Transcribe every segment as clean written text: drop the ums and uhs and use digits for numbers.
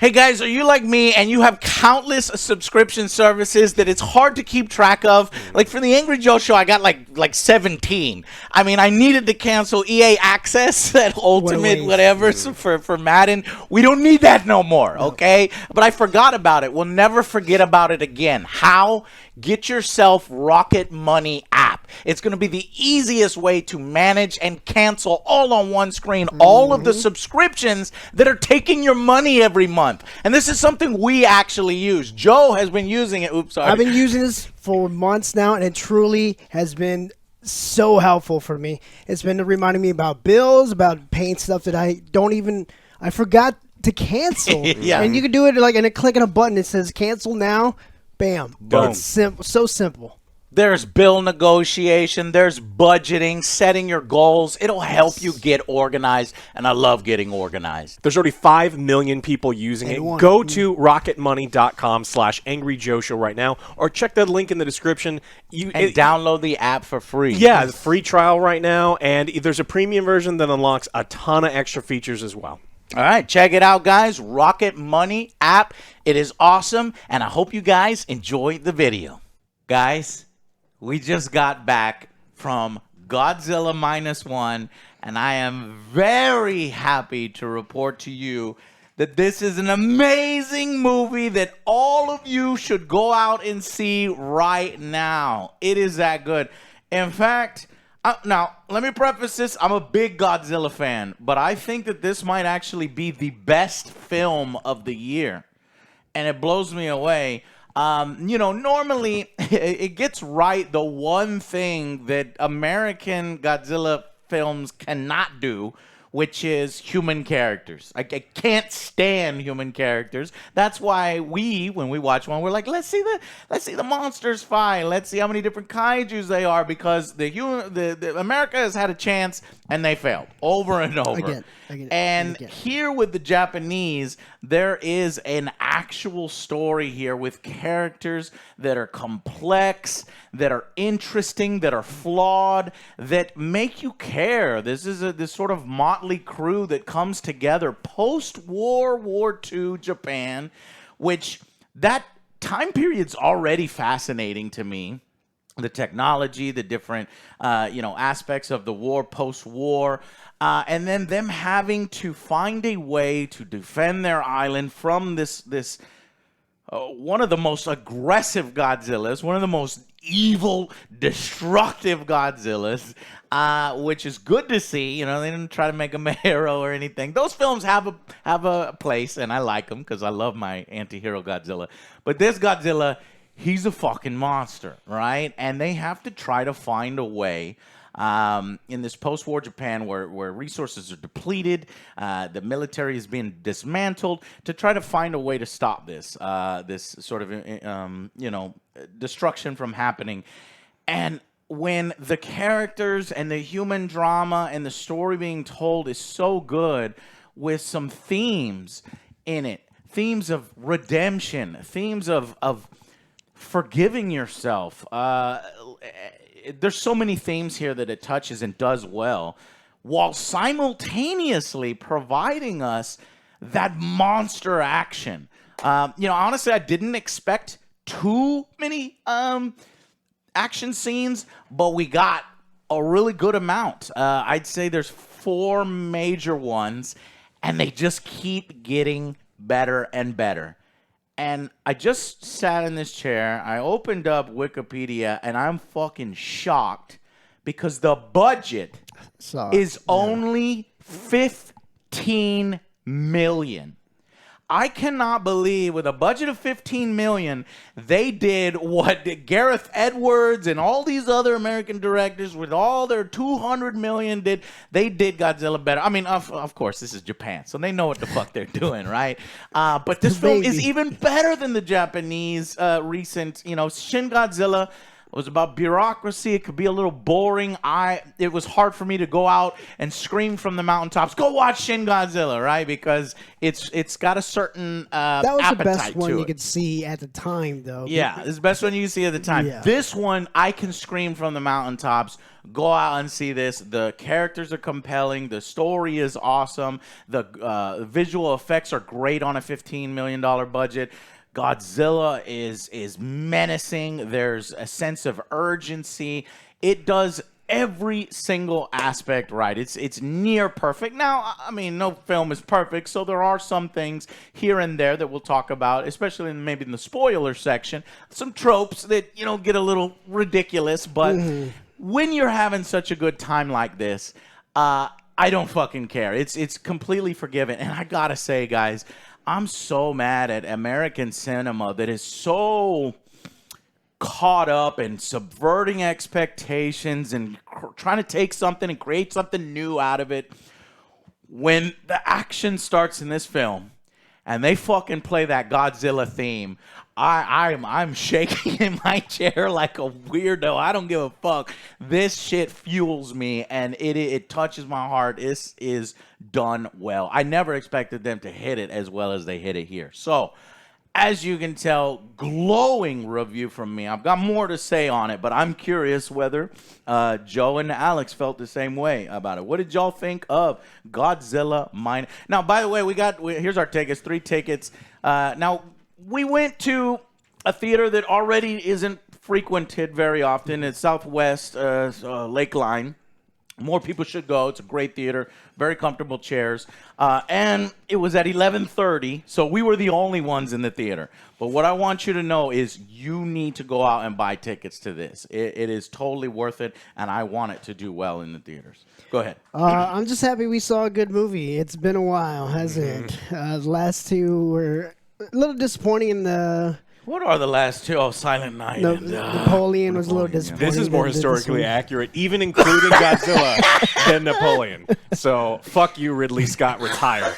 Hey guys, are you like me and you have countless subscription services that it's hard to keep track of? Like for the Angry Joe show, I got like 17. I mean, I needed to cancel EA Access, that ultimate whatever for Madden. We don't need that no more, okay? But I forgot about it. We'll never forget about it again. How? Get yourself Rocket Money app. It's going to be the easiest way to manage and cancel all on one screen all of the subscriptions that are taking your money every month. And this is something we actually use. Joe has been using it. Oops, sorry. I've been using this for months now, and it truly has been so helpful for me. It's been reminding me about bills, about paying stuff that I forgot to cancel. Yeah. And you can do it like in a click of a button. It says cancel now. Bam. Boom. It's simple, so simple. There's bill negotiation. There's budgeting, setting your goals. It'll help you get organized, and I love getting organized. There's already 5 million people using it. Go to rocketmoney.com/AngryJoe Show right now, or check that link in the description. Download the app for free. Yeah, the free trial right now, and there's a premium version that unlocks a ton of extra features as well. All right, check it out, guys. Rocket Money app. It is awesome, and I hope you guys enjoy the video. Guys, we just got back from Godzilla -1, and I am very happy to report to you that this is an amazing movie that all of you should go out and see right now. It is that good. In fact, now, let me preface this. I'm a big Godzilla fan, but I think that this might actually be the best film of the year. And it blows me away. You know, normally it gets right the one thing that American Godzilla films cannot do, which is human characters. I can't stand human characters. That's why when we watch one, we're like, let's see the monsters fight. Let's see how many different kaijus they are, because the America has had a chance and they failed over and over. And here with the Japanese, there is an actual story here with characters that are complex, that are interesting, that are flawed, that make you care. This is this sort of motley crew that comes together post-World War II Japan, which that time period's already fascinating to me. The technology, the different aspects of the war, post-war, and then them having to find a way to defend their island from this one of the most aggressive Godzillas, one of the most evil, destructive Godzillas, which is good to see. You know, they didn't try to make him a hero or anything. Those films have a place, and I like them because I love my anti-hero Godzilla. But this Godzilla, he's a fucking monster, right? And they have to try to find a way in this post-war Japan where resources are depleted, the military is being dismantled, to try to find a way to stop this sort of destruction from happening. And when the characters and the human drama and the story being told is so good, with some themes in it, themes of redemption, themes of forgiving yourself. There's so many themes here that it touches and does well, while simultaneously providing us that monster action. Honestly, I didn't expect too many action scenes, but we got a really good amount. I'd say there's 4 major ones, and they just keep getting better and better. And I just sat in this chair, I opened up Wikipedia, and I'm fucking shocked because the budget is only $15 million. I cannot believe with a budget of $15 million, they did what Gareth Edwards and all these other American directors with all their $200 million did. They did Godzilla better. I mean, of course, this is Japan, so they know what the fuck they're doing, right? But this film is even better than the Japanese recent, Shin Godzilla. It was about bureaucracy. It could be a little boring. It was hard for me to go out and scream from the mountaintops, "Go watch Shin Godzilla," right? Because it's got a certain That was the appetite best one to you it. could see at the time, though. Yeah, it's the best one you can see at the time. Yeah. This one, I can scream from the mountaintops. Go out and see this. The characters are compelling. The story is awesome. The visual effects are great on a $15 million budget. Godzilla is menacing. There's a sense of urgency. It does every single aspect right. It's near perfect. Now, I mean, no film is perfect, so there are some things here and there that we'll talk about, especially maybe in the spoiler section. Some tropes that, get a little ridiculous, but when you're having such a good time like this, I don't fucking care. It's completely forgiven. And I gotta say, guys, I'm so mad at American cinema that is so caught up in subverting expectations and trying to take something and create something new out of it. When the action starts in this film and they fucking play that Godzilla theme, I'm shaking in my chair like a weirdo. I don't give a fuck. This shit fuels me, and it touches my heart. This is done well. I never expected them to hit it as well as they hit it here. So, as you can tell, glowing review from me. I've got more to say on it, but I'm curious whether Joe and Alex felt the same way about it. What did y'all think of Godzilla Minus? Now, by the way, here's our tickets, 3 tickets. Now, we went to a theater that already isn't frequented very often. It's Southwest Lakeline. More people should go. It's a great theater, very comfortable chairs. And it was at 11:30, so we were the only ones in the theater. But what I want you to know is you need to go out and buy tickets to this. It is totally worth it, and I want it to do well in the theaters. Go ahead. I'm just happy we saw a good movie. It's been a while, hasn't it? The last two were a little disappointing in the... What are the last two? Oh, Silent Night. No, and, Napoleon was a little disappointing. This is more than this historically one. accurate, even including Godzilla, than Napoleon. So, fuck you, Ridley Scott, retire.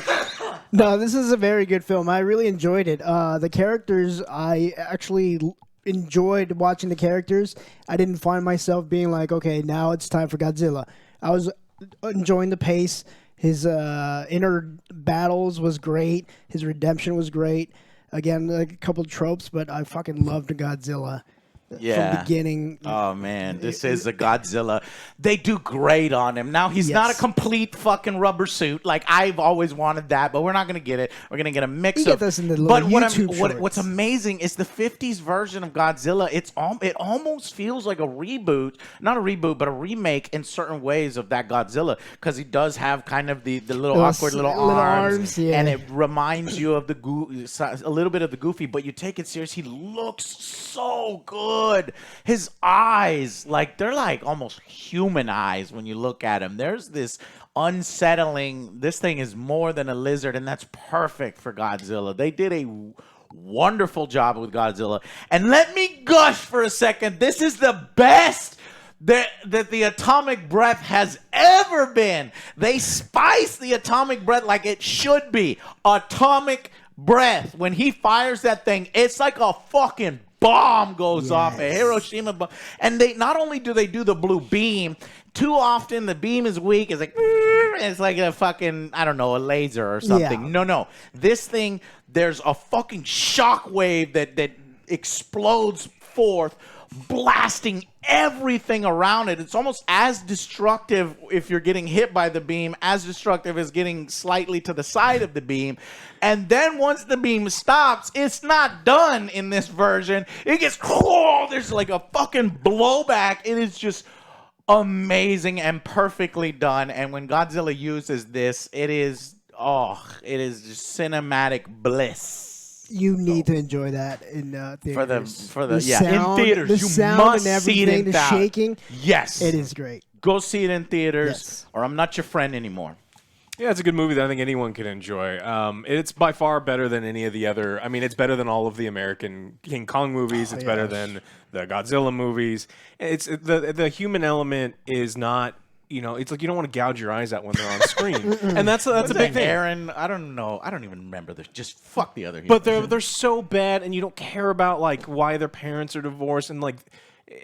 No, this is a very good film. I really enjoyed it. The characters, I actually enjoyed watching the characters. I didn't find myself being like, okay, now it's time for Godzilla. I was enjoying the pace. His inner battles was great. His redemption was great. Again, like a couple of tropes, but I fucking loved Godzilla from the beginning. Oh, man. This is a Godzilla. They do great on him. Now, he's not a complete fucking rubber suit. Like, I've always wanted that, but we're not going to get it. We're going to get a mix You of... get this in the little but YouTube shorts. what's amazing is the 50s version of Godzilla, it almost feels like a reboot. Not a reboot, but a remake in certain ways of that Godzilla, because he does have kind of the little awkward little arms. Yeah. And it reminds you of a little bit of the Goofy, but you take it serious. He looks so good. His eyes, like, they're like almost human eyes when you look at him. There's this unsettling, this thing is more than a lizard, and that's perfect for Godzilla. They did a wonderful job with Godzilla. And let me gush for a second. This is the best that the atomic breath has ever been. They spice the atomic breath like it should be. Atomic breath. When he fires that thing, it's like a fucking bomb goes off, a Hiroshima bomb. And they not only do they do the blue beam, too often the beam is weak. It's like, it's like a fucking, I don't know, a laser or something. Yeah. No. This thing, there's a fucking shockwave that explodes forth, blasting everything around it. It's almost as destructive if you're getting hit by the beam, as destructive as getting slightly to the side of the beam. And then once the beam stops, it's not done in this version. It gets, there's like a fucking blowback. It is just amazing and perfectly done. And when Godzilla uses this, it is just cinematic bliss. You need to enjoy that in theaters. In theaters. The You sound must and see it everything, in the shaking. Yes. It is great. Go see it in theaters, Yes. or I'm not your friend anymore. Yeah, it's a good movie that I think anyone can enjoy. It's by far better than any of the other. I mean, it's better than all of the American King Kong movies. It's better than the Godzilla movies. It's the human element is not. It's like you don't want to gouge your eyes out when they're on screen, and that's a big thing. Aaron, I don't know. I don't even remember this. Just fuck the other. But they're so bad, and you don't care about like why their parents are divorced, and like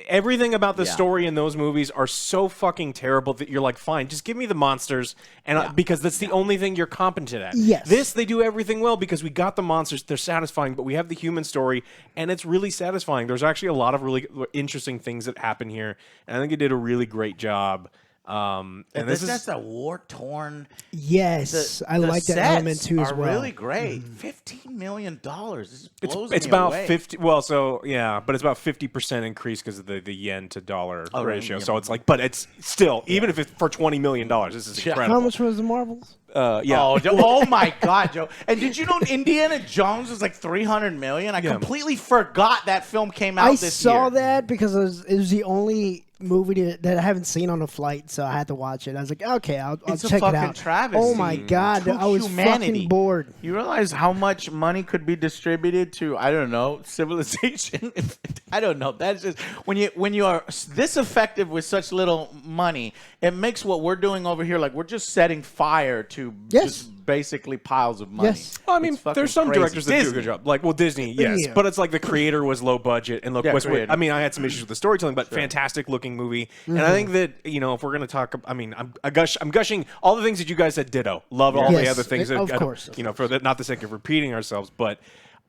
everything about the story in those movies are so fucking terrible that you're like, fine, just give me the monsters, and because that's the only thing you're competent at. Yes. This, they do everything well because we got the monsters, they're satisfying, but we have the human story, and it's really satisfying. There's actually a lot of really interesting things that happen here, and I think it did a really great job. And that's a war-torn. Yes, I like that element too as well. Really great. $15 million. This blows it's me about away. 50. Well, so yeah, but it's about 50% increase because of the yen to dollar ratio. Yeah. So it's like, but it's still even if it's for $20 million, this is incredible. How much was the Marvels? Yeah. Oh my God, Joe! And did you know Indiana Jones was like $300 million? I completely forgot that film came out this year. I saw that because it was the only movie that I haven't seen on a flight, so I had to watch it. I was like, okay, I'll check it out. Travesty Oh my God, to I was fucking bored. You realize how much money could be distributed to, I don't know, civilization? I don't know. That's just when you are this effective with such little money, it makes what we're doing over here like we're just setting fire to just basically piles of money. Yes. Well, I mean, there's some directors that do a good job. Like, well, Disney, yes. Yeah. But it's like the creator was low budget. And look, I mean, I had some issues with the storytelling, but fantastic looking movie. And I think that, if we're going to talk, I mean, I'm gushing all the things that you guys said ditto. Love all the other things. Of course. For not the sake of repeating ourselves, but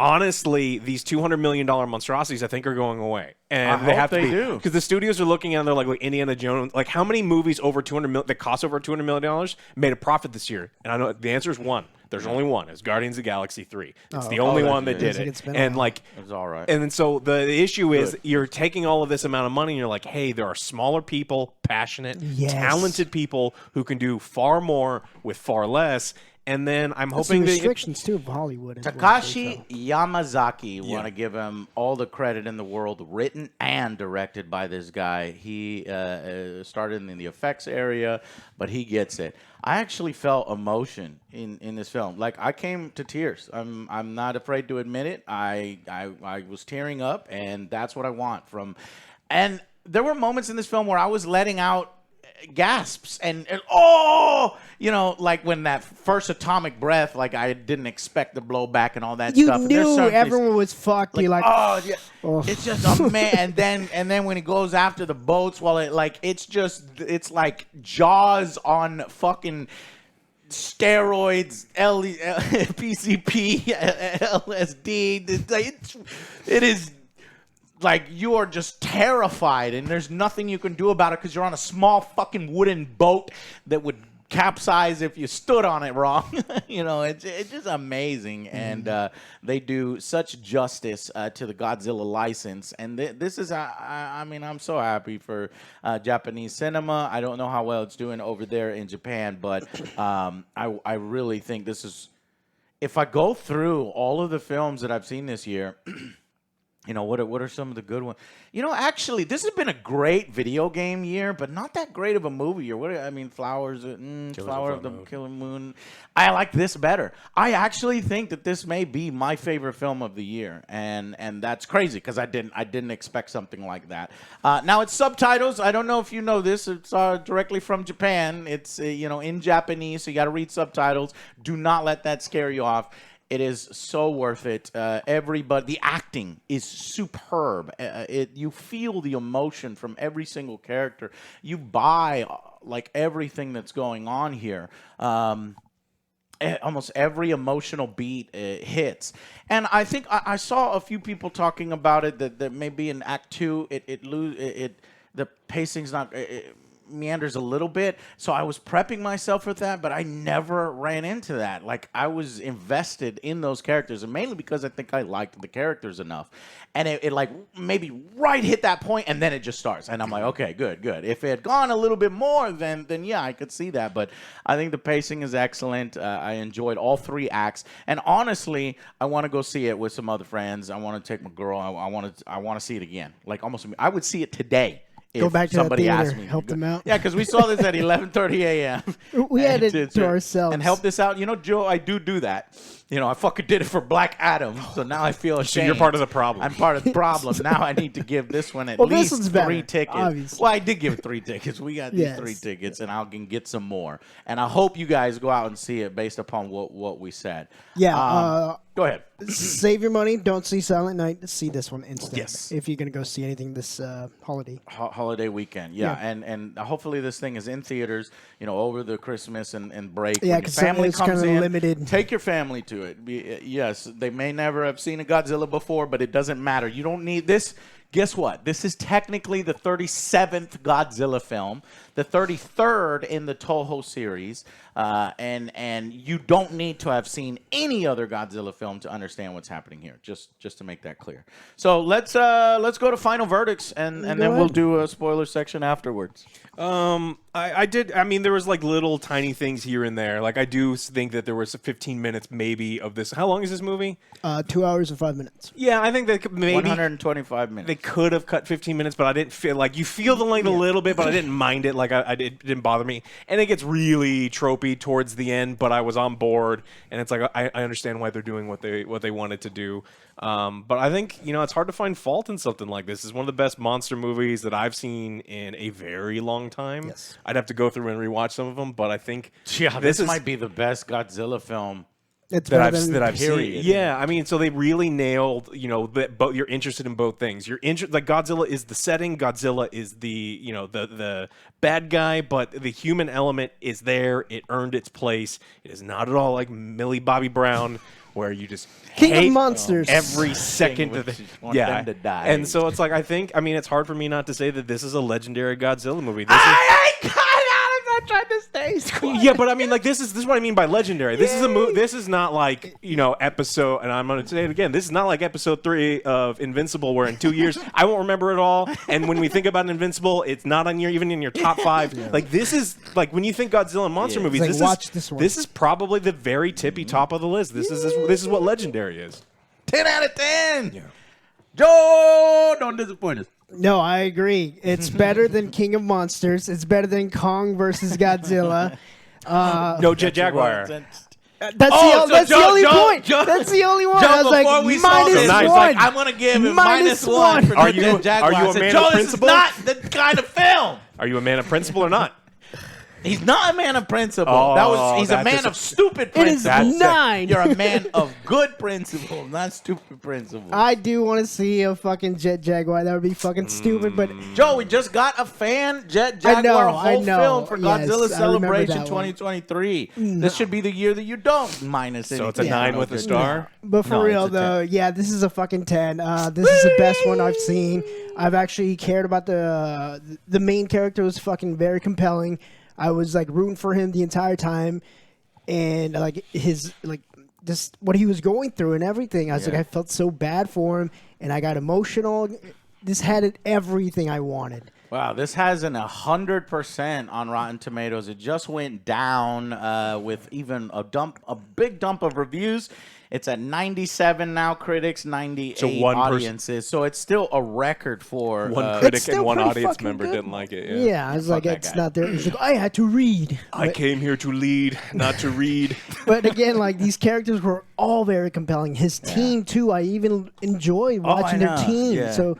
honestly, these $200 million monstrosities, I think, are going away, and they have to be because the studios are looking at them, they're like Indiana Jones. Like, how many movies over $200 million that cost over $200 million made a profit this year? And I know the answer is one. There's only one. It's Guardians of the Galaxy 3. It's the only one that did it. And like, it's all right. And then so the issue is you're taking all of this amount of money and you're like, hey, there are smaller people, passionate, talented people who can do far more with far less. And then I'm hoping the restrictions too of Hollywood. Takashi Yamazaki, want to give him all the credit in the world, written and directed by this guy. He started in the effects area, but he gets it. I actually felt emotion in this film. Like, I came to tears. I'm not afraid to admit it. I was tearing up, and that's what I want from. And there were moments in this film where I was letting out gasps and like when that first atomic breath, like I didn't expect the blowback and all that stuff. You knew everyone was fucked. It's just a man. And then when he goes after the boats, it's like Jaws on fucking steroids, PCP, LSD. It is. Like, you are just terrified, and there's nothing you can do about it because you're on a small fucking wooden boat that would capsize if you stood on it wrong. It's just amazing, and they do such justice to the Godzilla license. And this is, I mean, I'm so happy for Japanese cinema. I don't know how well it's doing over there in Japan, but I really think this is. If I go through all of the films that I've seen this year. What are some of the good ones? Actually, this has been a great video game year, but not that great of a movie year. Flower of the Killer Moon. I like this better. I actually think that this may be my favorite film of the year, and that's crazy because I didn't expect something like that. Now it's subtitles. I don't know if you know this. It's directly from Japan. It's in Japanese, so you got to read subtitles. Do not let that scare you off. It is so worth it. The acting is superb. You feel the emotion from every single character. You buy everything that's going on here. Almost every emotional beat hits. And I think I saw a few people talking about it that maybe in Act 2 the pacing's not. It meanders a little bit, so I was prepping myself for that, but I never ran into that. Like, I was invested in those characters, and mainly because I think I liked the characters enough. And it like maybe right hit that point, and then it just starts, and I'm like, okay, good. If it had gone a little bit more, then yeah, I could see that. But I think the pacing is excellent. I enjoyed all 3 acts, and honestly, I want to go see it with some other friends. I want to take my girl. I want to see it again. Like, almost, I would see it today. Go back to somebody that theater, asked me help them out. Yeah, because we saw this at 11:30 a.m. We had it to ourselves and help this out. Joe, I do that. You know, I fucking did it for Black Adam, so now I feel ashamed. So you're part of the problem. I'm part of the problem. Now I need to give this one at Well, this least one's 3 better, tickets. obviously. Well, I did give it 3 tickets. We got these 3 tickets, and I can get some more. And I hope you guys go out and see it based upon what we said. Yeah. Go ahead. Save your money. Don't see Silent Night. See this one instead. Yes. If you're gonna go see anything this holiday. Holiday weekend, yeah. And hopefully this thing is in theaters, you know, over the Christmas and break. Yeah, because family it's comes kinda in. limited. Take your family to it. Yes, they may never have seen a Godzilla before, but it doesn't matter. You don't need this. Guess what? This is technically the 37th Godzilla film, the 33rd in the Toho series, and you don't need to have seen any other Godzilla film to understand what's happening here. Just to make that clear. So let's go to final verdicts, and then we'll do a spoiler section afterwards. I did. I mean, there was like little tiny things here and there. Like I do think that there was 15 minutes maybe of this. How long is this movie? 2 hours and 5 minutes. Yeah, I think that maybe 125 minutes. They could have cut 15 minutes, but I didn't feel like you feel the length a little bit, but I didn't mind it. Like it didn't bother me. And it gets really tropey towards the end, but I was on board, and it's like I understand why they're doing what they wanted to do. But I think it's hard to find fault in something like this. It's one of the best monster movies that I've seen in a very long time. Yes. I'd have to go through and rewatch some of them, but I think this might be the best Godzilla film It's that better I've seen. Yeah, I mean, so they really nailed, but you're interested in both things. You're like Godzilla is the setting, Godzilla is the the bad guy, but the human element is there. It earned its place. It is not at all like Millie Bobby Brown, where you just King hate of Monsters. every second of the want them to die. And so it's like I mean, it's hard for me not to say that this is a legendary Godzilla movie. This I tried to stay quiet. yeah, but I mean, like this is what I mean by legendary. This is a movie. This is not like episode. And I'm going to say it again. This is not like episode 3 of Invincible, where in 2 years I won't remember it all. And when we think about Invincible, it's not on even in your top 5. Yeah. Like this is like when you think Godzilla and monster movies. Like, watch this one. This is probably the very tippy top of the list. This is what legendary is. 10 out of 10. Yeah. Joe, don't disappoint us. No, I agree. It's better than King of Monsters. It's better than Kong versus Godzilla. No Jet Jaguar. That's the only point. That's the only one. I was like, -1. Like, I'm going to give him -1 for Jet Jaguar. Are you a man of principle? This is not the kind of film. Are you a man of principle or not? He's not a man of principle. He's a man of stupid principle. It is 9. You're a man of good principle, not stupid principle. I do want to see a fucking Jet Jaguar. That would be fucking stupid, but Joe, we just got a Jet Jaguar whole film for Godzilla Yes, Celebration 2023. This should be the year that you don't minus anything. So it's a 9 with a star? But for real, though, yeah, this is a fucking 10. This is the best one I've seen. I've actually cared about the main character. Was fucking very compelling. I was like rooting for him the entire time, and like his just what he was going through and everything. I was like, I felt so bad for him, and I got emotional. This had everything I wanted. Wow, this has an 100% on Rotten Tomatoes. It just went down with even a big dump of reviews. It's at 97 now, critics, 98 audiences. So it's still a record for one critic and one audience member didn't like it. Yeah, I was like, it's not there. It's like, I had to read. I came here to lead, not to read. But again, like these characters were all very compelling. His team too. I even enjoy watching their team. Yeah. So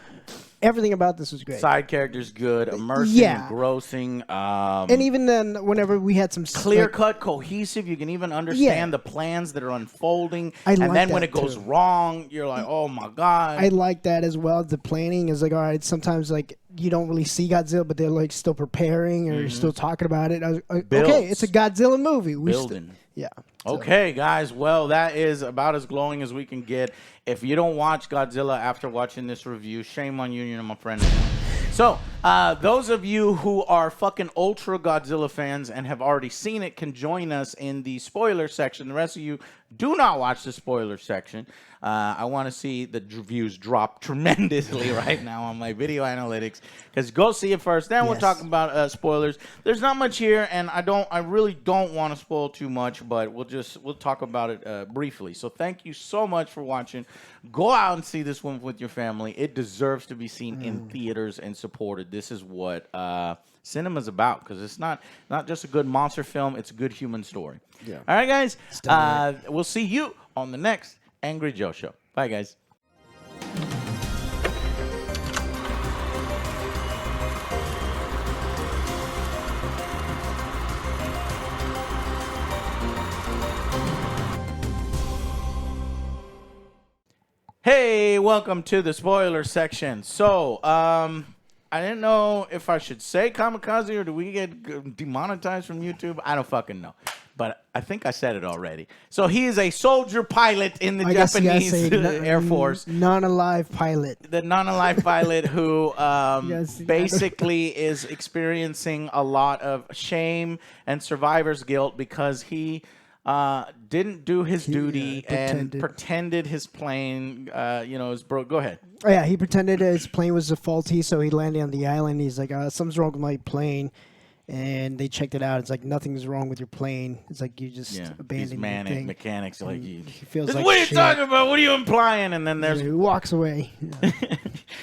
everything about this was great. Side characters good, immersive, engrossing. And even then, whenever we had some clear-cut, cohesive, you can even understand the plans that are unfolding. And then when it goes wrong, you're like, oh my God. I like that as well. The planning is like, all right, sometimes like you don't really see Godzilla, but they're like still preparing or still talking about it. Okay, it's a Godzilla movie. Yeah. Okay, guys. Well, that is about as glowing as we can get. If you don't watch Godzilla after watching this review, shame on you, my friend. So, those of you who are fucking ultra Godzilla fans and have already seen it can join us in the spoiler section. The rest of you do not watch the spoiler section. I want to see the views drop tremendously right now on my video analytics. Because go see it first, then we'll talk about spoilers. There's not much here, and I really don't want to spoil too much, but we'll talk about it briefly. So thank you so much for watching. Go out and see this one with your family. It deserves to be seen in theaters and supported. This is what cinema's about, because it's not just a good monster film, it's a good human story. Yeah. All right, guys. We'll see you on the next Angry Joe Show. Bye, guys. Hey, welcome to the spoiler section. So, I didn't know if I should say kamikaze or do we get demonetized from YouTube? I don't fucking know. But I think I said it already. So he is a soldier pilot in the Japanese Air Force. Non-alive pilot. The non-alive pilot who basically is experiencing a lot of shame and survivor's guilt because he didn't do his duty and pretended his plane, is broke. Go ahead. Oh, yeah, he pretended his plane was faulty, so he landed on the island. He's like, something's wrong with my plane. And they checked it out. It's like, nothing's wrong with your plane. It's like you just abandoned your thing. Mechanics are like, he feels like what are you shit. talking about? What are you implying? And then there's... He walks away.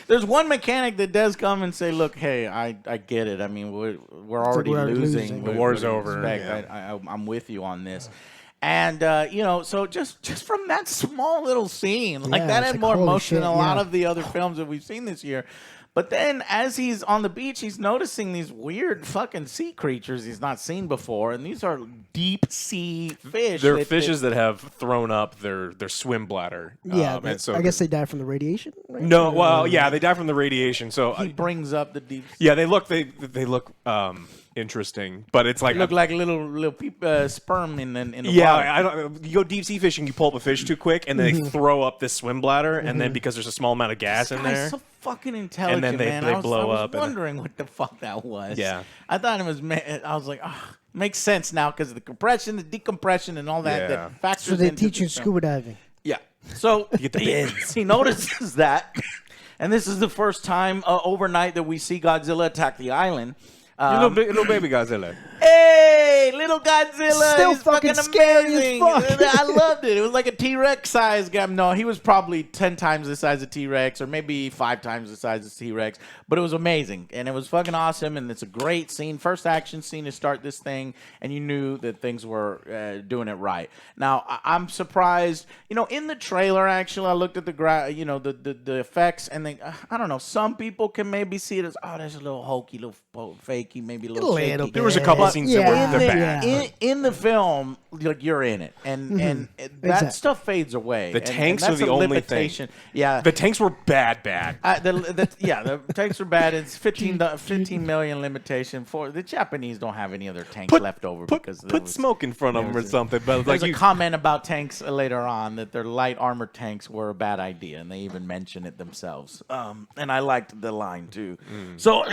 There's one mechanic that does come and say, look, hey, I get it. I mean, we're already losing. The war's over. Yeah. I'm with you on this. And, so just from that small little scene, like that had more emotion than a lot of the other films that we've seen this year. But then as he's on the beach, he's noticing these weird fucking sea creatures he's not seen before. And these are deep sea fish. They're fishes that have thrown up their swim bladder. Yeah, and so I guess they died from the radiation? Right? No, well, yeah, they died from the radiation. So he brings up the deep sea. Yeah, they look interesting, but it's like... Look like little sperm in the water. Yeah, you go deep sea fishing, you pull up a fish too quick, and then they throw up this swim bladder, and then because there's a small amount of gas in there... so fucking intelligent, and then man. they blow up. I was wondering what the fuck that was. Yeah. I thought it was... I was like, makes sense now because of the compression, the decompression, and all that. Yeah. That factors so they into teach you scuba diving. Yeah. So you get the bends. He notices that, and this is the first time overnight that we see Godzilla attack the island. Little baby Godzilla. Hey, little Godzilla. Still He's fucking fucking scary amazing. as fuck. I loved it. It was like a T-Rex size guy. No, he was probably 10 times the size of T-Rex or maybe 5 times the size of T-Rex. But it was amazing. And it was fucking awesome. And it's a great scene. First action scene to start this thing. And you knew that things were doing it right. Now, I'm surprised. In the trailer, actually, I looked at the effects. And I don't know. Some people can maybe see it as, there's a little hokey, little fakey, maybe a little shaky. There was a couple of scenes that were bad. In the film, like you're in it, and that stuff fades away. The tanks are the only thing. Yeah, the tanks were bad. The tanks were bad. It's 15 million limitation for the Japanese. Don't have any other tanks left over because put smoke in front of them or something. But there's a comment about tanks later on that their light armored tanks were a bad idea, and they even mention it themselves. And I liked the line too. So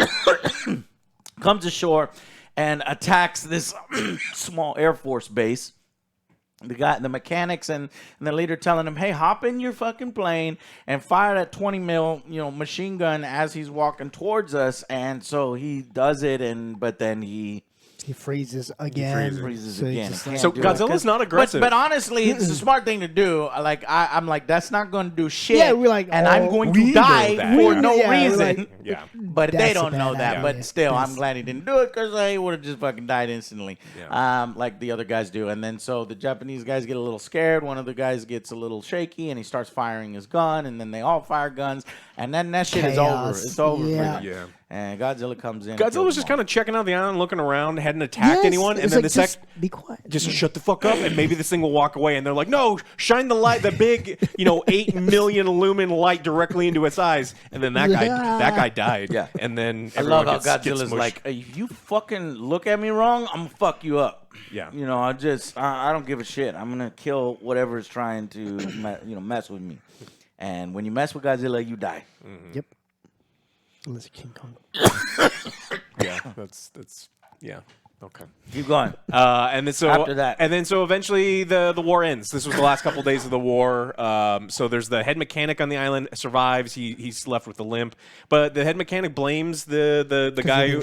comes ashore and attacks this small Air Force base. The mechanics and the leader telling him, hey, hop in your fucking plane and fire that 20 mil, machine gun as he's walking towards us. And so he does it, but then he freezes again. So Godzilla's not aggressive. But honestly, it's a smart thing to do. Like I'm like, that's not going to do shit. Yeah, we're like, and I'm going to die for no reason. Yeah. But they don't know that. idea. But still, I'm glad he didn't do it because he would have just fucking died instantly, like the other guys do. And then so the Japanese guys get a little scared. One of the guys gets a little shaky, and he starts firing his gun. And then they all fire guns, and then that shit is over. It's over. Yeah. And Godzilla comes in. Godzilla was just kind of checking out the island, looking around, hadn't attacked anyone, and then just be quiet. Just shut the fuck up, and maybe this thing will walk away. And they're like, no, shine the light, the big, 8 million lumen light directly into its eyes. And then that guy died. Yeah. And then I love how Godzilla's like, if you fucking look at me wrong, I'm gonna fuck you up. Yeah. I don't give a shit. I'm gonna kill whatever's trying to mess with me. And when you mess with Godzilla, you die. Mm-hmm. Yep. Unless King Kong. Yeah, that's okay. Keep going. And then so after that, eventually the war ends. This was the last couple days of the war. So there's the head mechanic on the island survives. He's left with the limp, but the head mechanic blames the guy who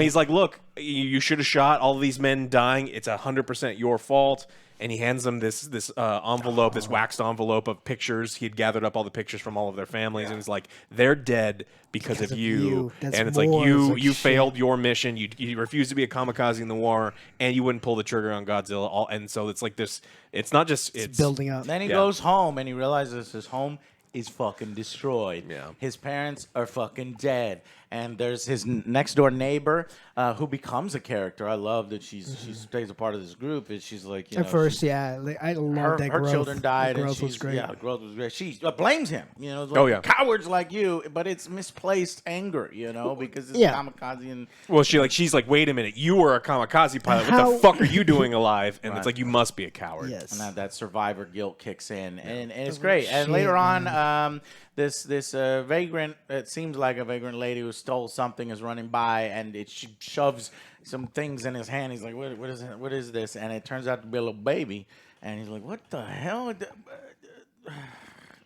he's like, look, you should have shot all these men dying. It's 100% your fault. And he hands them this envelope, this waxed envelope of pictures. He had gathered up all the pictures from all of their families, and he's like, "They're dead because of you." That's and it's like more. you It's like, failed your mission. You refused to be a kamikaze in the war, and you wouldn't pull the trigger on Godzilla. And so it's like this. It's not just It's building up. Then he goes home and he realizes his home is fucking destroyed. Yeah. His parents are fucking dead. And there's his next door neighbor who becomes a character. I love that she stays a part of this group. And she's like, you know, At first, yeah, like, I love that her growth. children died, The and growth was she's great. the growth was great. She blames him, you know, like, cowards like you, but it's misplaced anger, you know, because it's kamikaze and well, she's like, wait a minute, you were a kamikaze pilot. What the fuck are you doing alive? And it's like, you must be a coward. Yes. and that survivor guilt kicks in, and it's great. And later on, this vagrant, it seems like a vagrant lady who stole something is running by, and she shoves some things in his hand. He's like, what is it? What is this? And it turns out to be a little baby, and he's like, what the hell?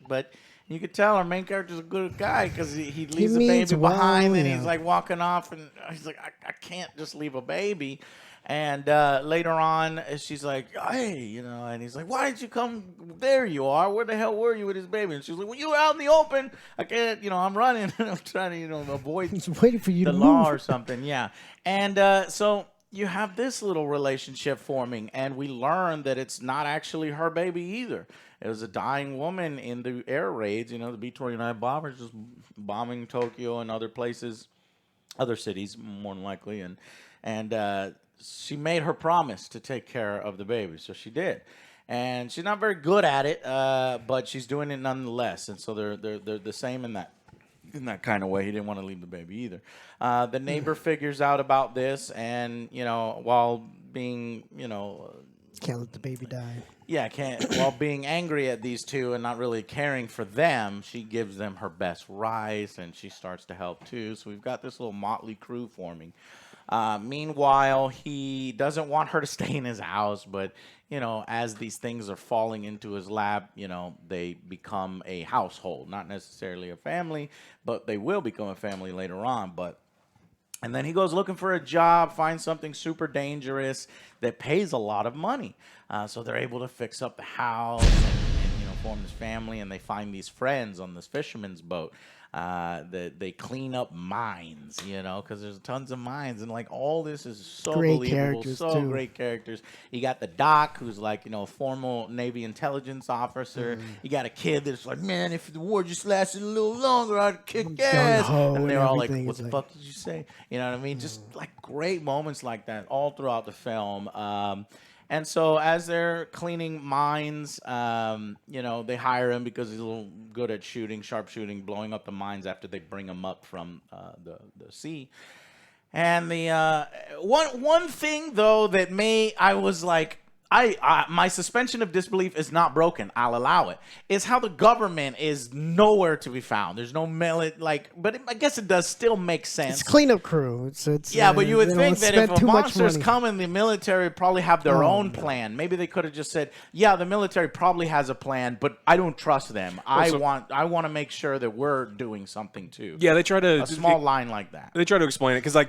But you could tell our main character's a good guy because he leaves the baby behind, and he's like walking off, and he's like, I can't just leave a baby. And later on, she's like, hey, you know, and he's like, why did you come? There you are. Where the hell were you with his baby? And she's like, well, you were out in the open. I can't, you know, I'm running. I'm trying to, you know, avoid He's waiting for you the to law move. or something. Yeah. And so you have this little relationship forming, and we learn that it's not actually her baby either. It was a dying woman in the air raids, you know, the B-29 bombers just bombing Tokyo and other places, other cities, more than likely. And she made her promise to take care of the baby, so she did. And she's not very good at it, but she's doing it nonetheless. And so they're the same in that kind of way. He didn't want to leave the baby either. The neighbor figures out about this, and you know, while being, you know, Can't let the baby die. yeah, while being angry at these two and not really caring for them, she gives them her best rice, and she starts to help too. So we've got this little motley crew forming. Meanwhile, he doesn't want her to stay in his house, but, you know, as these things are falling into his lap, you know, they become a household. Not necessarily a family, but they will become a family later on. And then he goes looking for a job, finds something super dangerous that pays a lot of money. So they're able to fix up the house and, you know, form this family, and they find these friends on this fisherman's boat. They clean up mines, you know, because there's tons of mines, and like all this is so Great believable, characters, so too. great characters. You got the doc, who's like, you know, a formal Navy intelligence officer. You got a kid that's like, man, if the war just lasted a little longer, I'd kick ass. gung-ho And they're all like, everything. what It's the like- fuck did you say? You know what I mean? Just like great moments like that all throughout the film. And so as they're cleaning mines, you know, they hire him because he's a little good at shooting, sharpshooting, blowing up the mines after they bring him up from the sea. And the one thing though that I was like, my suspension of disbelief is not broken. I'll allow it. Is how the government is nowhere to be found. There's no but I guess it does still make sense. It's cleanup crew. It's Yeah, but you would they think don't that if spend a too much monster's money. coming, the military would probably have their Oh, own no. plan. Maybe they could have just said, "Yeah, the military probably has a plan, but I don't trust them. I want to make sure that we're doing something too." Yeah, they try to a small line like that. They try to explain it because, like,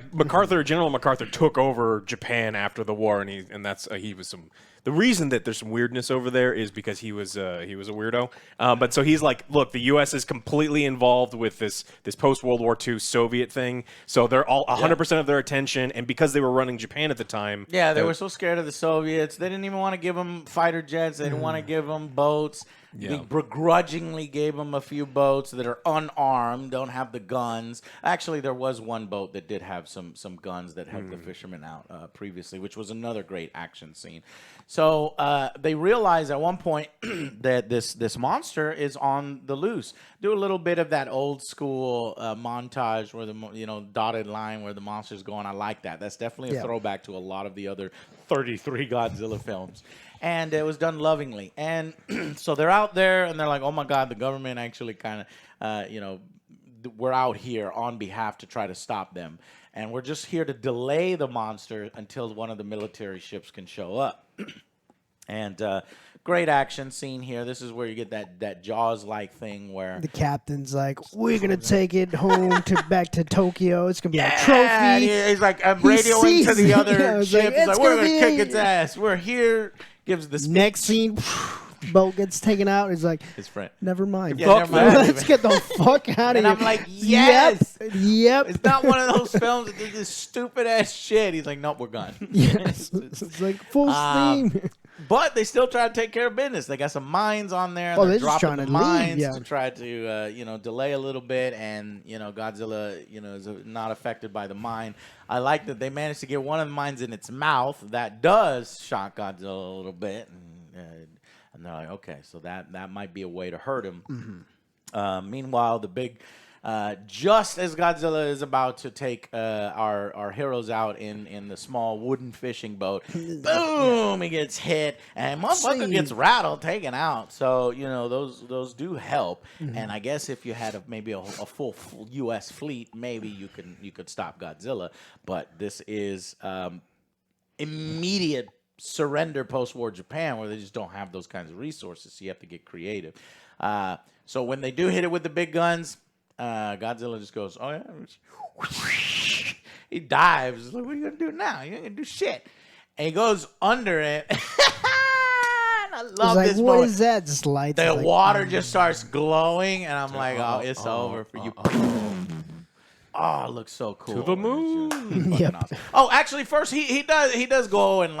General MacArthur took over Japan after the war, and he was some. The reason that there's some weirdness over there is because he was a weirdo. But so he's like, look, the U.S. is completely involved with this post World War II Soviet thing. So they're all 100% of their attention, and because they were running Japan at the time, Yeah, they were so scared of the Soviets. They didn't even want to give them fighter jets. They didn't want to give them boats. They begrudgingly gave them a few boats that are unarmed, don't have the guns. Actually, there was one boat that did have some guns that helped the fishermen out previously, which was another great action scene. So they realize at one point that this monster is on the loose. Do a little bit of that old school montage where the dotted line where the monster's going. I like that. That's definitely a throwback to a lot of the other 33 Godzilla films. And it was done lovingly. And so they're out there, and they're like, oh, my God, the government actually kind of, we're out here on behalf to try to stop them. And we're just here to delay the monster until one of the military ships can show up. And great action scene here. This is where you get that Jaws-like thing where The captain's like, we're gonna take it home back to Tokyo. It's gonna be a and trophy. he's like, I'm radioing to the other Yeah, it's ship. He's like, it's we're gonna gonna be kick its ass. We're here. Gives the speech. Next scene, boat gets taken out. He's like, His friend. never mind. Yeah, never mind. Let's get the fuck out of And here. I'm like, yes. Yep. It's not one of those films that does this stupid ass shit. He's like, nope, we're gone. Yes. It's like full steam. But they still try to take care of business. They got some mines on there. Oh, They're they're just dropping trying the to leave, mines yeah. to try to, delay a little bit. And, Godzilla, is not affected by the mine. I like that they managed to get one of the mines in its mouth. That does shock Godzilla a little bit. And they're like, okay, so that might be a way to hurt him. Meanwhile, the big... just as Godzilla is about to take our heroes out in the small wooden fishing boat, boom, he gets hit, and motherfucker gets rattled, taken out. So those do help. And I guess if you had maybe a full U.S. fleet, maybe you could stop Godzilla. But this is immediate surrender post-war Japan, where they just don't have those kinds of resources. So you have to get creative. So when they do hit it with the big guns. Godzilla just goes, oh, yeah. He dives. He's like, what are you going to do now? You ain't going to do shit. And he goes under it. And I love this What moment. is that? Just lights. The water just starts glowing, and I'm like, oh, it's over for you. Oh, it looks so cool. To the moon. Yep. Awesome. Oh, actually, first he does go and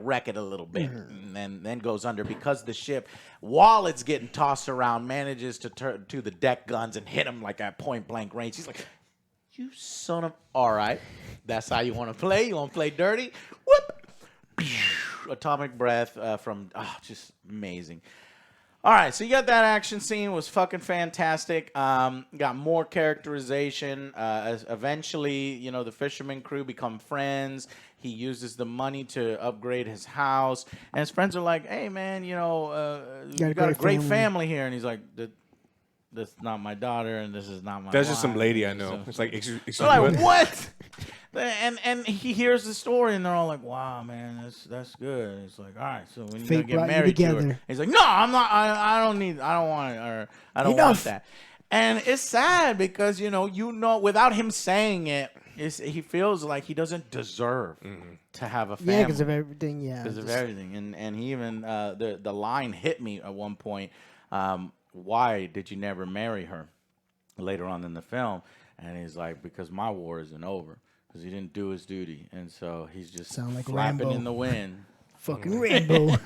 wreck it a little bit, and then goes under because the ship, while it's getting tossed around, manages to turn to the deck guns and hit him like at point blank range. He's like, "You son of all right, that's how you want to play. You want to play dirty? Whoop!" Atomic breath from just amazing. All right, so you got that action scene. Was fucking fantastic. Got more characterization. Eventually, the fisherman crew become friends. He uses the money to upgrade his house. And his friends are like, hey, man, you got a great family here. And he's like, that's not my daughter, and this is not my That's wife. just some lady I know. So, It's like, excuse they're like, me, what? And he hears the story, and they're all like, "Wow, man, that's good." It's like, all right, so when you Fate get brought you married to her, together. he's like, "No, I'm not. I don't want it, or I don't want that." And it's sad because without him saying it, he feels like he doesn't deserve to have a family. Yeah, because of everything. Yeah, Because of everything, and he even the line hit me at one point. Why did you never marry her? Later on in the film, and he's like, because my war isn't over. Because he didn't do his duty, and so he's just like flapping Rambo. in the wind. fucking Rainbow.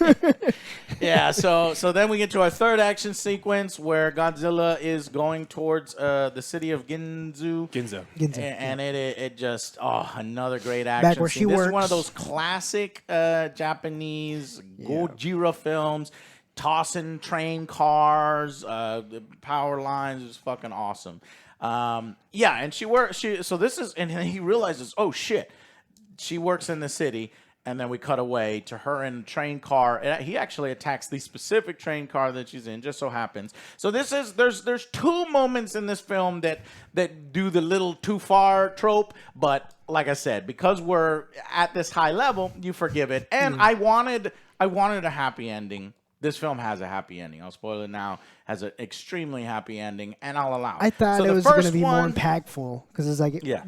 Yeah, so then we get to our third action sequence where Godzilla is going towards the city of Ginza. And it just another great action Back where scene. she This works. is one of those classic Japanese Gojira films. Tossing train cars, the power lines is fucking awesome. And he realizes, oh shit, she works in the city, and then we cut away to her in a train car. And he actually attacks the specific train car that she's in, just so happens. So there's two moments in this film that do the little too far trope, but like I said, because we're at this high level, you forgive it. And I wanted a happy ending. This film has a happy ending. I'll spoil it now. Has an extremely happy ending, and I'll allow it. I thought it was going to be more impactful because it's like, Yeah.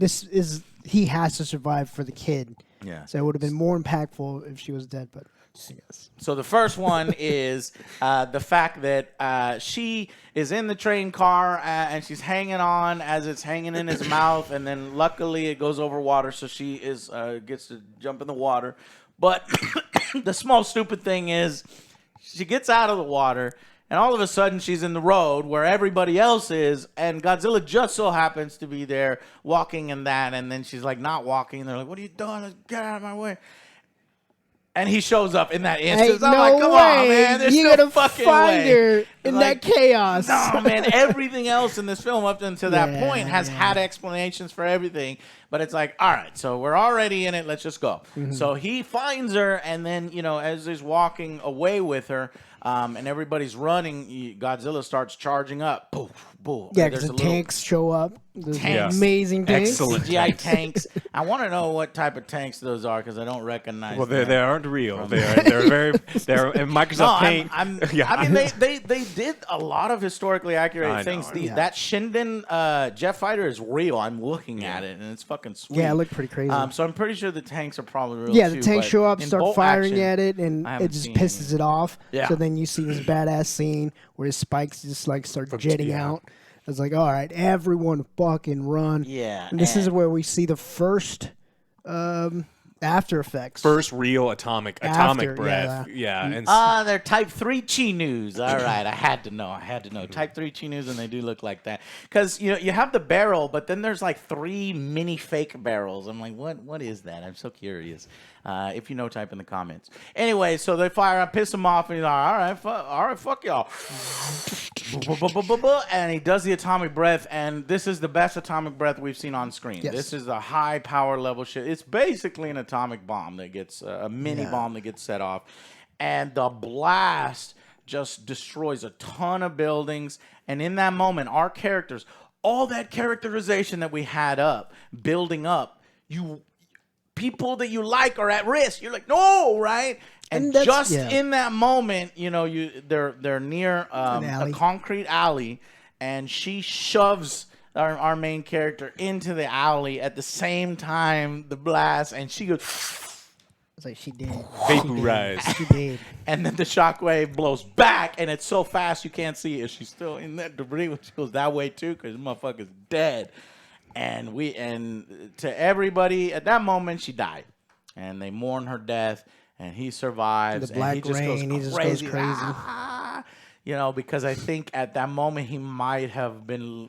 he has to survive for the kid. Yeah. So it would have been more impactful if she was dead, but yes. So the first one is the fact that she is in the train car and she's hanging on as it's hanging in his mouth, and then luckily it goes over water, so she gets to jump in the water. But the small stupid thing is, she gets out of the water, and all of a sudden she's in the road where everybody else is, and Godzilla just so happens to be there walking in that, and then she's like not walking, and they're like, what are you doing? Get out of my way. And he shows up in that instance. I'm like, come on, man. There's no fucking find way. her in Like, that chaos. No, man. Everything else in this film up until that Yeah, point has had explanations for everything. But it's like, all right, so we're already in it. Let's just go. So he finds her, and then, as he's walking away with her, and everybody's running, Godzilla starts charging up. Poof, bull. Yeah, There's because a the little tanks show up. Those Tanks. amazing tanks. Excellent. CGI tanks. I want to know what type of tanks those are because I don't recognize. Well, them. they aren't real. They're very in Microsoft Paint. I mean, they did a lot of historically accurate things. I know. That Shinden jet fighter is real. I'm looking at it, and it's fucking sweet. Yeah, it looked pretty crazy. So I'm pretty sure the tanks are probably real. Yeah, too, the tanks but show up, in start bolt firing action, at it, and I it haven't just seen pisses it off. Yeah. So then you see this badass scene where his spikes just like start jetting out. It's like, all right, everyone fucking run. Yeah, And this is where we see the first after effects. First real atomic After, breath. Yeah. And they're Type 3 Chinus. All right, I had to know. Type 3 Chinus, and they do look like that. Because you have the barrel, but then there's like 3 mini fake barrels. I'm like, what is that? I'm so curious. If you know, type in the comments. Anyway, so they fire, I piss him off, and he's like, all right, fuck y'all. And he does the atomic breath, and this is the best atomic breath we've seen on screen. Yes. This is a high power level shit. It's basically an atomic bomb that gets a mini bomb that gets set off, and the blast just destroys a ton of buildings. And in that moment, our characters, all that characterization that we had building up, people that you like are at risk. You're like, no, right? And just in that moment, they're near a concrete alley, and she shoves our main character into the alley at the same time the blast, and she goes. It's like she did. Vaporize. She did. And then the shockwave blows back, and it's so fast you can't see. Is she still in that debris? She goes that way too, because the motherfucker's dead. And to everybody at that moment, she died, and they mourn her death, and he survives. The black and he just rain, goes crazy. Because I think at that moment he might have been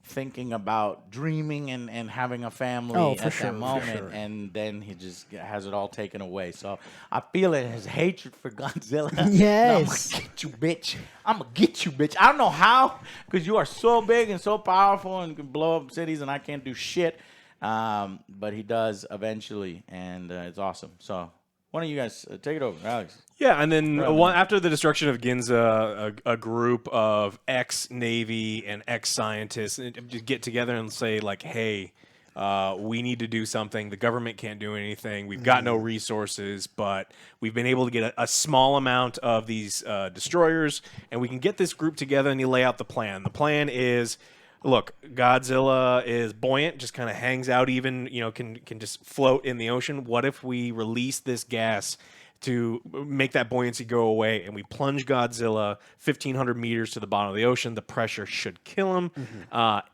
thinking about dreaming and having a family at that moment, and then he just has it all taken away. So I feel it, his hatred for Godzilla. Yes. I'm gonna get you, bitch. I'm gonna get you, bitch. I don't know how, because you are so big and so powerful and can blow up cities, and I can't do shit. But he does eventually, and it's awesome. So why don't you guys take it over, Alex? Yeah, and then after the destruction of Ginza, a group of ex-Navy and ex-scientists get together and say, like, hey, we need to do something. The government can't do anything. We've got no resources, but we've been able to get a small amount of these destroyers, and we can get this group together, and you lay out the plan. The plan is, look, Godzilla is buoyant, just kind of hangs out even, can just float in the ocean. What if we release this gas to make that buoyancy go away, and we plunge Godzilla 1,500 meters to the bottom of the ocean? The pressure should kill him.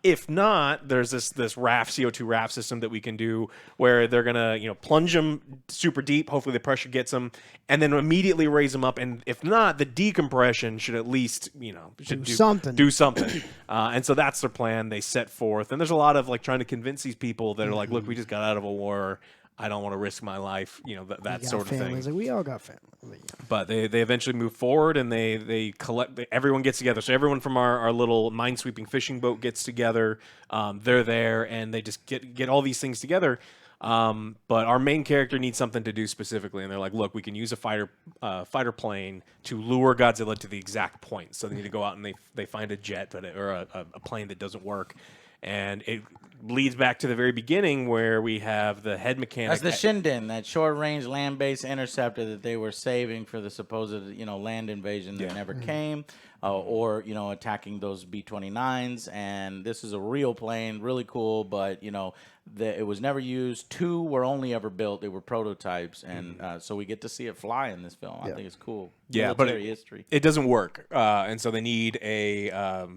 If not, there's this CO2 raft system that we can do where they're gonna plunge him super deep. Hopefully the pressure gets him, and then immediately raise him up. And if not, the decompression should at least do something. And so that's their plan. They set forth, and there's a lot of trying to convince these people that are like, look, we just got out of a war. I don't want to risk my life, that sort of thing. Like, we all got families. But they eventually move forward, and they collect. Everyone gets together. So everyone from our little minesweeping fishing boat gets together. They're there, and they just get all these things together. But our main character needs something to do specifically, and they're like, look, we can use a fighter plane to lure Godzilla to the exact point. So they need to go out and they find a jet or a plane that doesn't work. And it leads back to the very beginning where we have the head mechanic. That's the Shinden, that short-range land-based interceptor that they were saving for the supposed, land invasion that never came, or attacking those B-29s. And this is a real plane, really cool, but it was never used. 2 were only ever built; they were prototypes, and so we get to see it fly in this film. I think it's cool. Yeah, but it doesn't work, and so they need a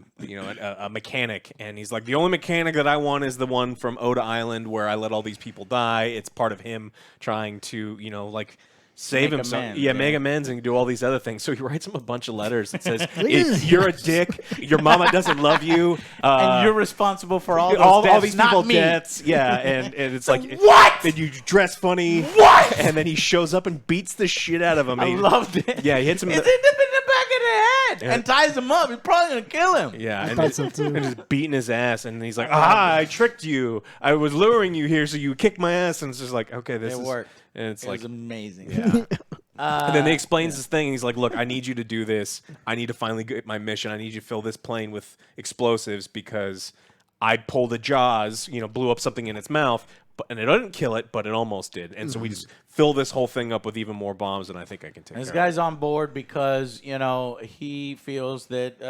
mechanic. And he's like, the only mechanic that I want is the one from Oda Island where I let all these people die. It's part of him trying to save himself. Make amends and do all these other things. So he writes him a bunch of letters that says, you're a dick, your mama doesn't love you, and you're responsible for all these people's deaths. Yeah, and it's like, what? Then you dress funny. What? And then he shows up and beats the shit out of him. I loved it. Yeah, he hits him in the back of the head and ties him up. He's probably going to kill him. Yeah, and just beating his ass. And he's like, I tricked you. I was luring you here so you would kick my ass. And it's just like, okay, this worked. And it's it was amazing. Yeah. And then he explains this thing, and he's like, look, I need you to do this. I need to finally get my mission. I need you to fill this plane with explosives because I pulled a Jaws, blew up something in its mouth, and it didn't kill it, but it almost did. And so we just fill this whole thing up with even more bombs, and I think I can take This care guy's on board because, he feels that,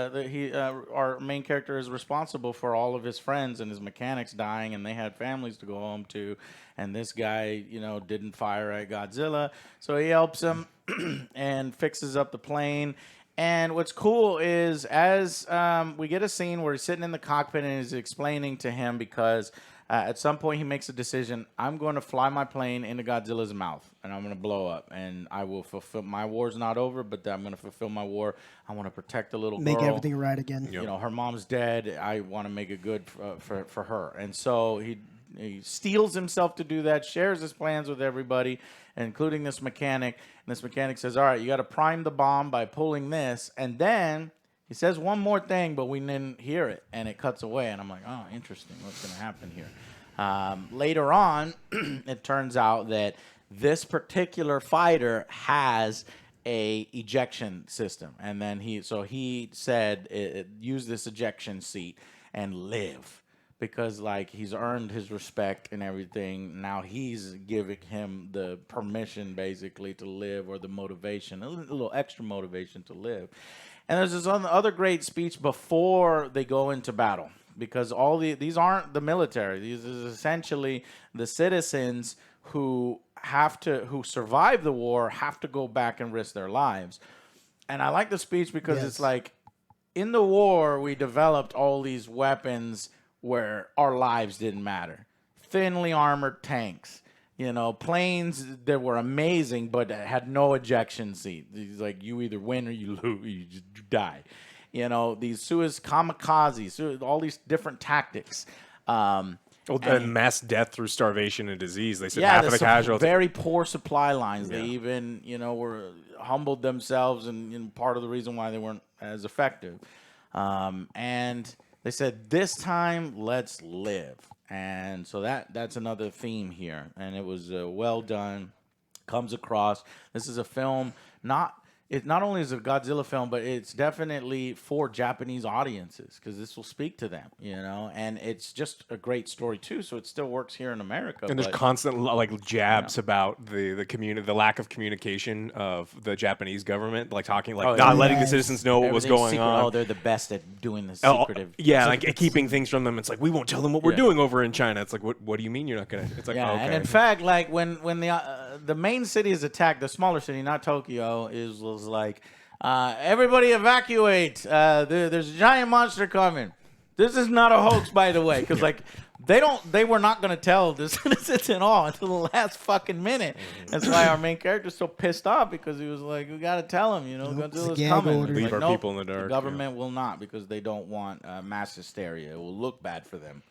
our main character is responsible for all of his friends and his mechanics dying, and they had families to go home to. And this guy, didn't fire at Godzilla. So he helps him and fixes up the plane. And what's cool is as we get a scene where he's sitting in the cockpit and he's explaining to him because at some point he makes a decision. I'm going to fly my plane into Godzilla's mouth and I'm going to blow up. And I will fulfill my war's not over, but I'm going to fulfill my war. I want to protect the little girl. Make everything right again. Her mom's dead. I want to make it good for her. And so he steels himself to do that, shares his plans with everybody, including this mechanic. And this mechanic says, all right, you got to prime the bomb by pulling this. And then he says one more thing, but we didn't hear it. And it cuts away. And I'm like, oh, interesting. What's going to happen here? Later on, it turns out that this particular fighter has a ejection system. And then he said, use this ejection seat and live. Because he's earned his respect and everything. Now he's giving him the permission basically to live, or the motivation, a little extra motivation to live. And there's this other great speech before they go into battle, because these aren't the military. These is essentially the citizens who survive the war have to go back and risk their lives. And I like the speech because it's like, in the war we developed all these weapons where our lives didn't matter. Thinly armored tanks, planes that were amazing but had no ejection seat. It's like you either win or you lose, you just die. These kamikazes, all these different tactics. and mass death through starvation and disease. They said half of the casualties. Very poor supply lines. They even, were humbled themselves, and part of the reason why they weren't as effective. And they said, this time, let's live. And so that's another theme here. And it was well done, comes across. This is a film, not only is it a Godzilla film, but it's definitely for Japanese audiences, because this will speak to them, and it's just a great story too. So it still works here in America. And there's constant jabs about the lack of communication of the Japanese government, talking not letting the citizens know what was going on. Oh, they're the best at doing the secretive. Keeping things from them. It's like, we won't tell them what we're doing over in China. It's like, what do you mean you're not gonna? It's like, okay. And in fact, when the main city is attacked, the smaller city, not Tokyo, was like, everybody evacuate. There's a giant monster coming. This is not a hoax, by the way, because they were not going to tell the citizens at all until the last fucking minute. That's why our main character's so pissed off, because he was like, we got to tell him, Godzilla's coming. Leave our people in the dark. The government will not, because they don't want mass hysteria. It will look bad for them.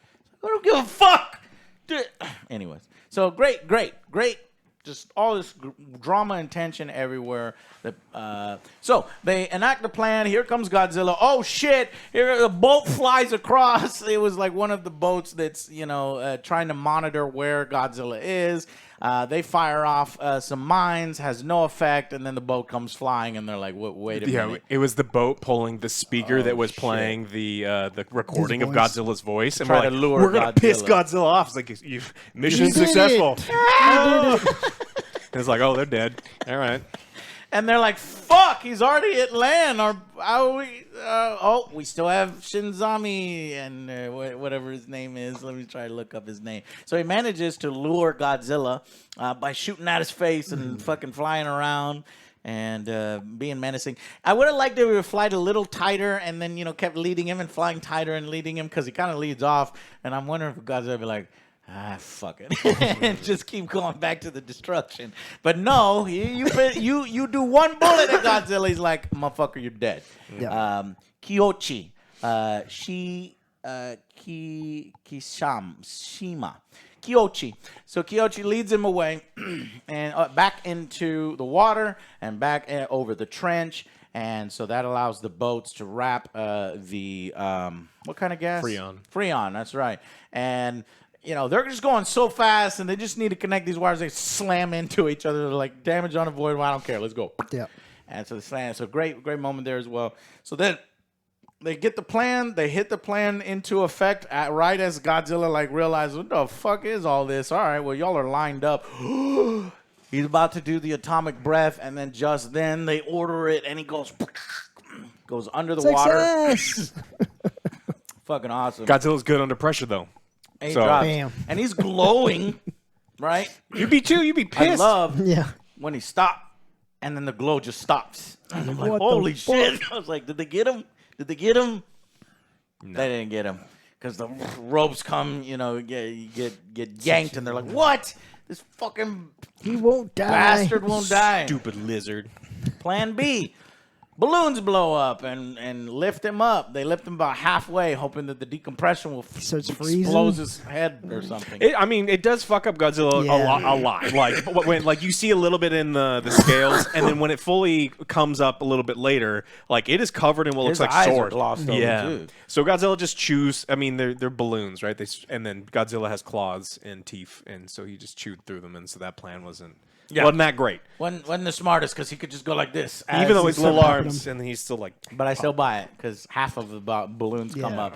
I don't give a fuck. Anyways, so great. Just all this drama and tension everywhere. So they enact the plan. Here comes Godzilla. Oh, shit. Here, the boat flies across. It was like one of the boats that's, trying to monitor where Godzilla is. They fire off some mines, has no effect, and then the boat comes flying, and they're like, wait a minute. It was the boat pulling the speaker that was playing the recording of Godzilla's voice. And we're going to piss Godzilla off. It's like, mission successful. And it's like, oh, they're dead. All right. And they're like, fuck, he's already at land. We still have Shinzami and whatever his name is. Let me try to look up his name. So he manages to lure Godzilla by shooting at his face and fucking flying around and being menacing. I would have liked if we would fly a little tighter and then, kept leading him and flying tighter and leading him, because he kind of leads off. And I'm wondering if Godzilla would be like, fuck it, and just keep going back to the destruction. But no, you do one bullet at Godzilla, he's like, motherfucker, you're dead. Yeah. Kyochi, Shima. Kyochi. So Kyochi leads him away and back into the water and back over the trench. And so that allows the boats to wrap what kind of gas? Freon. Freon, that's right. And you know, they're just going so fast, and they just need to connect these wires. They slam into each other. They're like, damage unavoidable. I don't care. Let's go. Yeah. And so they slam. So great moment there as well. So then they get the plan. They hit the plan into effect right as Godzilla like realizes, what the fuck is all this? All right, well, y'all are lined up. He's about to do the atomic breath, and then just then they order it, and he goes under the water. Fucking awesome. Godzilla's good under pressure, though. And he So- drops. Bam. And he's glowing, right? You'd be too. You'd be I pissed. love Yeah. when he stopped, and then the glow just stops. I'm like, What the holy fuck? shit. I was like, did they get him? Did they get him? No. They didn't get him. Because the ropes come, you know, get yanked, and they're like, what? This fucking He won't die. bastard won't die. Stupid lizard. Plan B. Balloons blow up and lift him up. They lift him about halfway, hoping that the decompression will Starts freezing? explodes his head or something. I mean, it does fuck up Godzilla Yeah. a lot. Like when you see a little bit in the scales, and then when it fully comes up a little bit later, like it is covered in what His looks like eyes are sword. glossed over, Yeah. too. So Godzilla just chews. I mean, they're balloons, right? And then Godzilla has claws and teeth, and so he just chewed through them, and so that plan wasn't that great. Wasn't the smartest because he could just go like this. Even though he's his little popping arms, and he's still like. But I still buy it because half of the balloons come Yeah. up.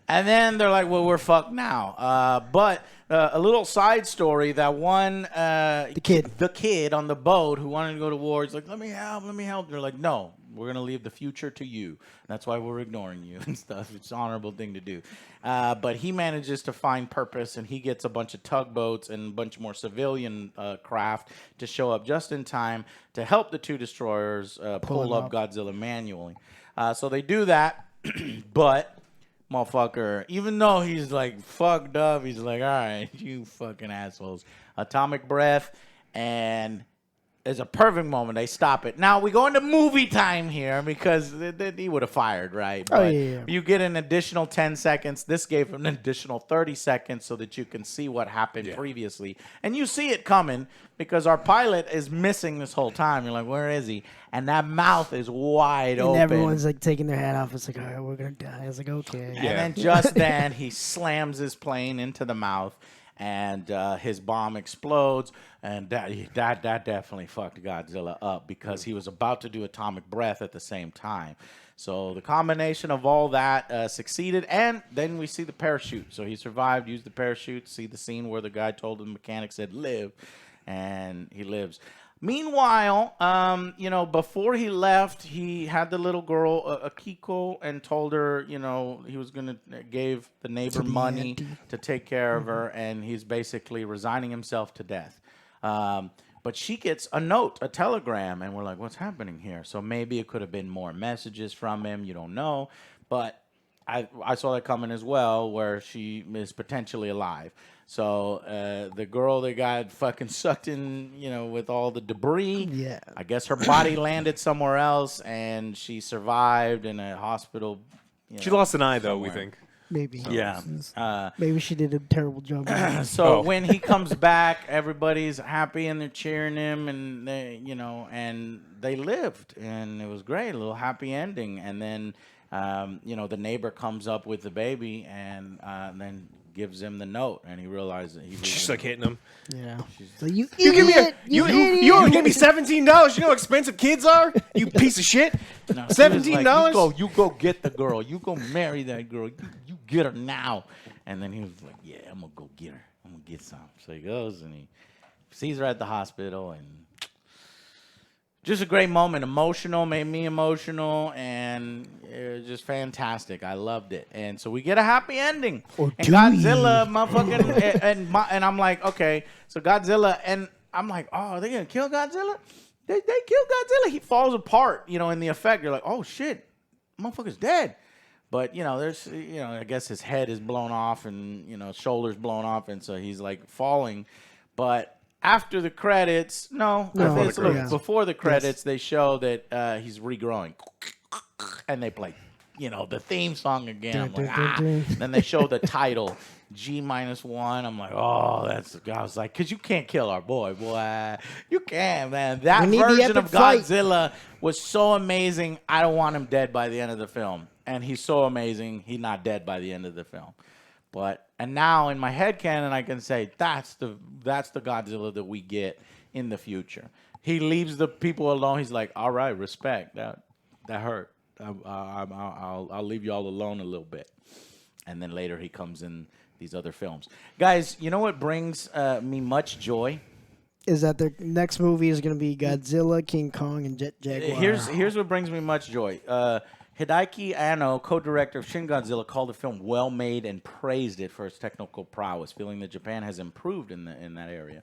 And then they're like, well, we're fucked now. But a little side story, that one... The kid. The kid on the boat who wanted to go to war, he's like, let me help. They're like, no, we're going to leave the future to you. That's why we're ignoring you and stuff. It's an honorable thing to do. But he manages to find purpose, and he gets a bunch of tugboats and a bunch more civilian craft to show up just in time to help the two destroyers pull up Godzilla manually. So they do that, but... motherfucker, even though he's like fucked up, he's like, all right, you fucking assholes. Atomic breath, and there's a perfect moment. They stop it. Now we go into movie time here because he would have fired, right? Oh, But yeah. you get an additional 10 seconds. This gave him an additional 30 seconds so that you can see what happened previously. And you see it coming because our pilot is missing this whole time. You're like, where is he? And that mouth is wide And open. everyone's like taking their hat off. It's like, all right, we're going to die. I was like, okay. And then just then, he slams his plane into the mouth, and his bomb explodes. And that definitely fucked Godzilla up because he was about to do atomic breath at the same time. So the combination of all that succeeded, and then we see the parachute. So he survived, used the parachute, see the scene where the guy told the mechanic, said, live, and he lives. Meanwhile, you know, before he left, he had the little girl, Akiko, and told her, you know, he was going to give the neighbor money auntie. to take care of her, and he's basically resigning himself to death. But she gets a note, a telegram, and we're like, what's happening here? So maybe it could have been more messages from him. You don't know. But I saw that coming as well, where she is potentially alive. So the girl that got fucking sucked in, you know, with all the debris. Yeah. I guess her body landed somewhere else, and she survived in a hospital. She lost an eye, though, we think. Maybe. Yeah. Maybe she did a terrible job. So when he comes back, everybody's happy and they're cheering him, and they, you know, and they lived, and it was great, a little happy ending. And then, you know, the neighbor comes up with the baby, and then gives him the note, and he realizes that he was She's like hitting him. Yeah. So you You give me idiot! you only gave me $17. You know how expensive kids are? You piece of shit. No, she was like, $17? you go get the girl. You go marry that girl. You get her now. And then he was like, yeah, I'm going to go get her. I'm going to get some. So he goes, and he sees her at the hospital, and just a great moment. Emotional, made me emotional, and it was just fantastic. I loved it. And so we get a happy ending. Or And do Godzilla, motherfucking, and I'm like, okay, so Godzilla, and I'm like, oh, are they going to kill Godzilla? They kill Godzilla. He falls apart, you know, in the effect. You're like, oh, shit, motherfucker's dead. But, you know, there's, you know, I guess his head is blown off and, you know, shoulders blown off, and so he's, like, falling. But after the credits, before the credits, they show that he's regrowing. And they play, you know, the theme song again. I'm like, ah. Then they show the title, G-1. I'm like, oh, that's, I was like, because you can't kill our boy. You can't, man. That version of Godzilla was so amazing. I don't want him dead by the end of the film. And he's so amazing, he's not dead by the end of the film. And now in my head canon, I can say that's the Godzilla that we get in the future. He leaves the people alone. He's like, all right, respect. That hurt. I'll leave you all alone a little bit. And then later he comes in these other films. Guys, you know what brings me much joy? Is that the next movie is going to be Godzilla, King Kong, and Jet Jaguar? Here's what brings me much joy. Hideaki Anno, co-director of Shin Godzilla, called the film well made and praised it for its technical prowess, feeling that Japan has improved in that area.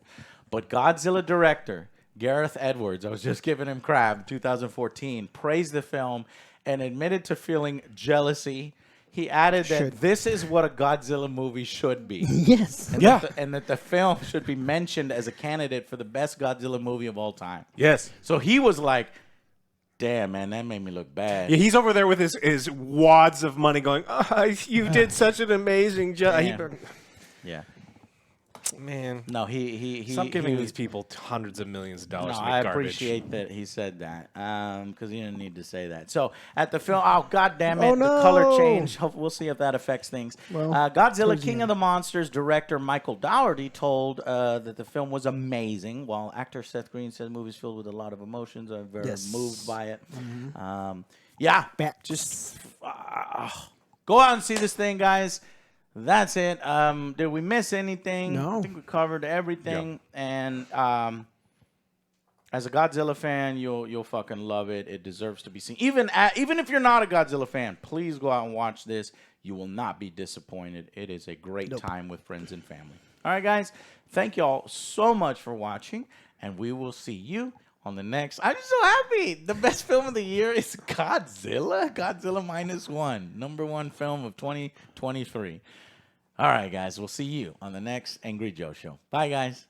But Godzilla director Gareth Edwards, I was just giving him crap, 2014, praised the film and admitted to feeling jealousy. He added that this is what a Godzilla movie should be. Yes. And Yeah. that the film should be mentioned as a candidate for the best Godzilla movie of all time. Yes. So he was like, damn, man, that made me look bad. Yeah, he's over there with his wads of money going, you did such an amazing job. Yeah. Man. No, he Stop giving he these people hundreds of millions of dollars No, to make I garbage. appreciate that he said that because he didn't need to say that. So at the film, oh god damn it, Oh, the color no. change. We'll see if that affects things. Well, Godzilla King of the Monsters director Michael Dougherty told that the film was amazing, while actor Seth Green said the movie's filled with a lot of emotions. I'm very moved by it. Yeah, just go out and see this thing, guys. That's it. Did we miss anything? No. I think we covered everything. And as a Godzilla fan, you'll fucking love it. It deserves to be seen. Even if you're not a Godzilla fan, please go out and watch this. You will not be disappointed. It is a great time with friends and family. All right, guys. Thank you all so much for watching, and we will see you on the next. I'm so happy. The best film of the year is Godzilla. Godzilla -1, #1 film of 2023. All right, guys. We'll see you on the next Angry Joe show. Bye, guys.